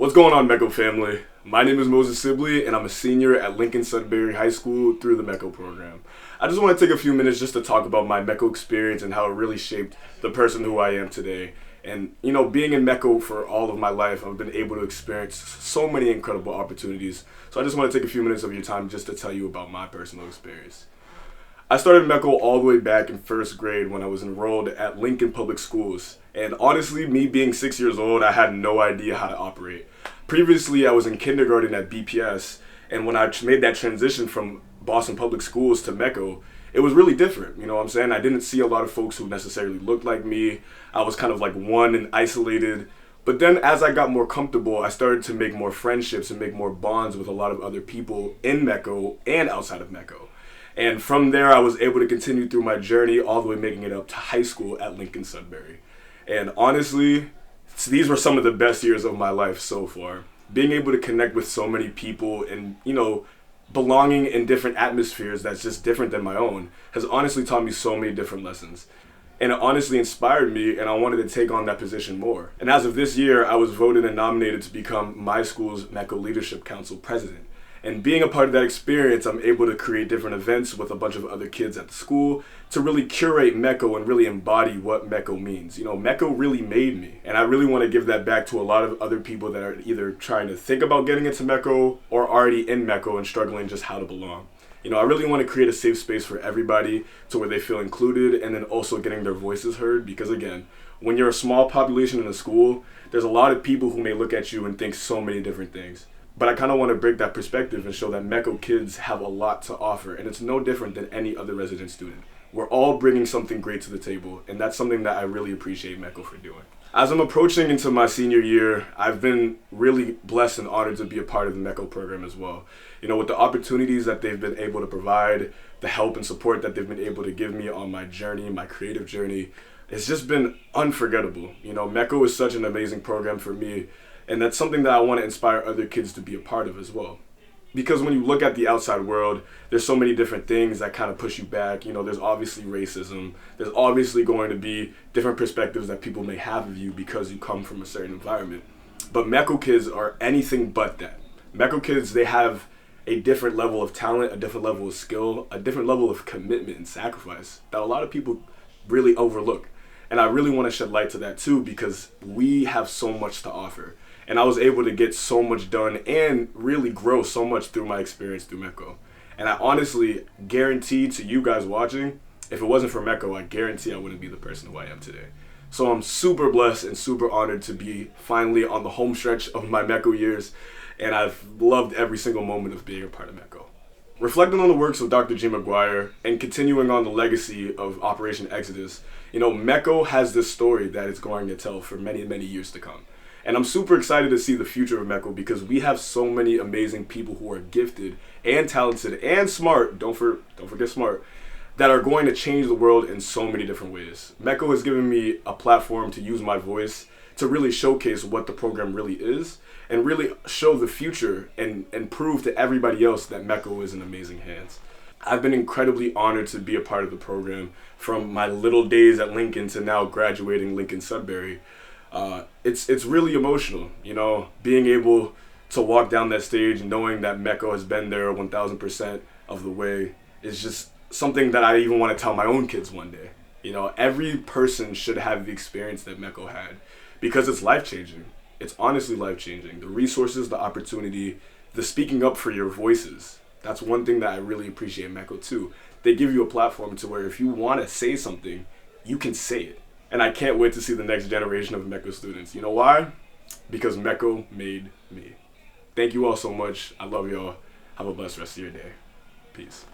What's going on, Metco family? My name is Moses Sibley, and I'm a senior at Lincoln-Sudbury High School through the Metco program. I just want to take a few minutes just to talk about my Metco experience and how it really shaped the person who I am today. And, being in Metco for all of my life, I've been able to experience so many incredible opportunities. So I just want to take a few minutes of your time just to tell you about my personal experience. I started Metco all the way back in first grade when I was enrolled at Lincoln Public Schools. And honestly, me being 6 years old, I had no idea how to operate. Previously, I was in kindergarten at BPS, and when I made that transition from Boston Public Schools to Metco, it was really different. You know what I'm saying? I didn't see a lot of folks who necessarily looked like me. I was kind of like one and isolated. But then as I got more comfortable, I started to make more friendships and make more bonds with a lot of other people in Metco and outside of Metco. And from there, I was able to continue through my journey all the way making it up to high school at Lincoln-Sudbury. And honestly, these were some of the best years of my life so far. Being able to connect with so many people and, belonging in different atmospheres that's just different than my own has honestly taught me so many different lessons. And it honestly inspired me, and I wanted to take on that position more. And as of this year, I was voted and nominated to become my school's Metco Leadership Council president. And being a part of that experience, I'm able to create different events with a bunch of other kids at the school to really curate Metco and really embody what Metco means. Metco really made me, and I really want to give that back to a lot of other people that are either trying to think about getting into Metco or already in Metco and struggling just how to belong. I really want to create a safe space for everybody to where they feel included, and then also getting their voices heard, because again, when you're a small population in a school, there's a lot of people who may look at you and think so many different things. But I kind of want to break that perspective and show that Metco kids have a lot to offer, and it's no different than any other resident student. We're all bringing something great to the table, and that's something that I really appreciate Metco for doing. As I'm approaching into my senior year, I've been really blessed and honored to be a part of the Metco program as well. With the opportunities that they've been able to provide, the help and support that they've been able to give me on my journey, my creative journey, it's just been unforgettable. Metco is such an amazing program for me, and that's something that I want to inspire other kids to be a part of as well. Because when you look at the outside world, there's so many different things that kind of push you back. There's obviously racism. There's obviously going to be different perspectives that people may have of you because you come from a certain environment. But Metco kids are anything but that. Metco kids, they have a different level of talent, a different level of skill, a different level of commitment and sacrifice that a lot of people really overlook. And I really want to shed light to that too, because we have so much to offer. And I was able to get so much done and really grow so much through my experience through Metco. And I honestly guarantee to you guys watching, if it wasn't for Metco, I guarantee I wouldn't be the person who I am today. So I'm super blessed and super honored to be finally on the home stretch of my Metco years. And I've loved every single moment of being a part of Metco. Reflecting on the works of Dr. G. McGuire and continuing on the legacy of Operation Exodus, Metco has this story that it's going to tell for many, many years to come. And I'm super excited to see the future of Metco because we have so many amazing people who are gifted and talented and smart, don't forget smart, that are going to change the world in so many different ways. Metco has given me a platform to use my voice to really showcase what the program really is and really show the future and prove to everybody else that Metco is in amazing hands. I've been incredibly honored to be a part of the program from my little days at Lincoln to now graduating Lincoln-Sudbury. It's really emotional, being able to walk down that stage knowing that Metco has been there 1000% of the way is just something that I even want to tell my own kids one day. Every person should have the experience that Metco had because it's life-changing. It's honestly life-changing. The resources, the opportunity, the speaking up for your voices. That's one thing that I really appreciate Metco too. They give you a platform to where if you want to say something, you can say it. And I can't wait to see the next generation of Metco students. You know why? Because Metco made me. Thank you all so much. I love y'all. Have a blessed rest of your day. Peace.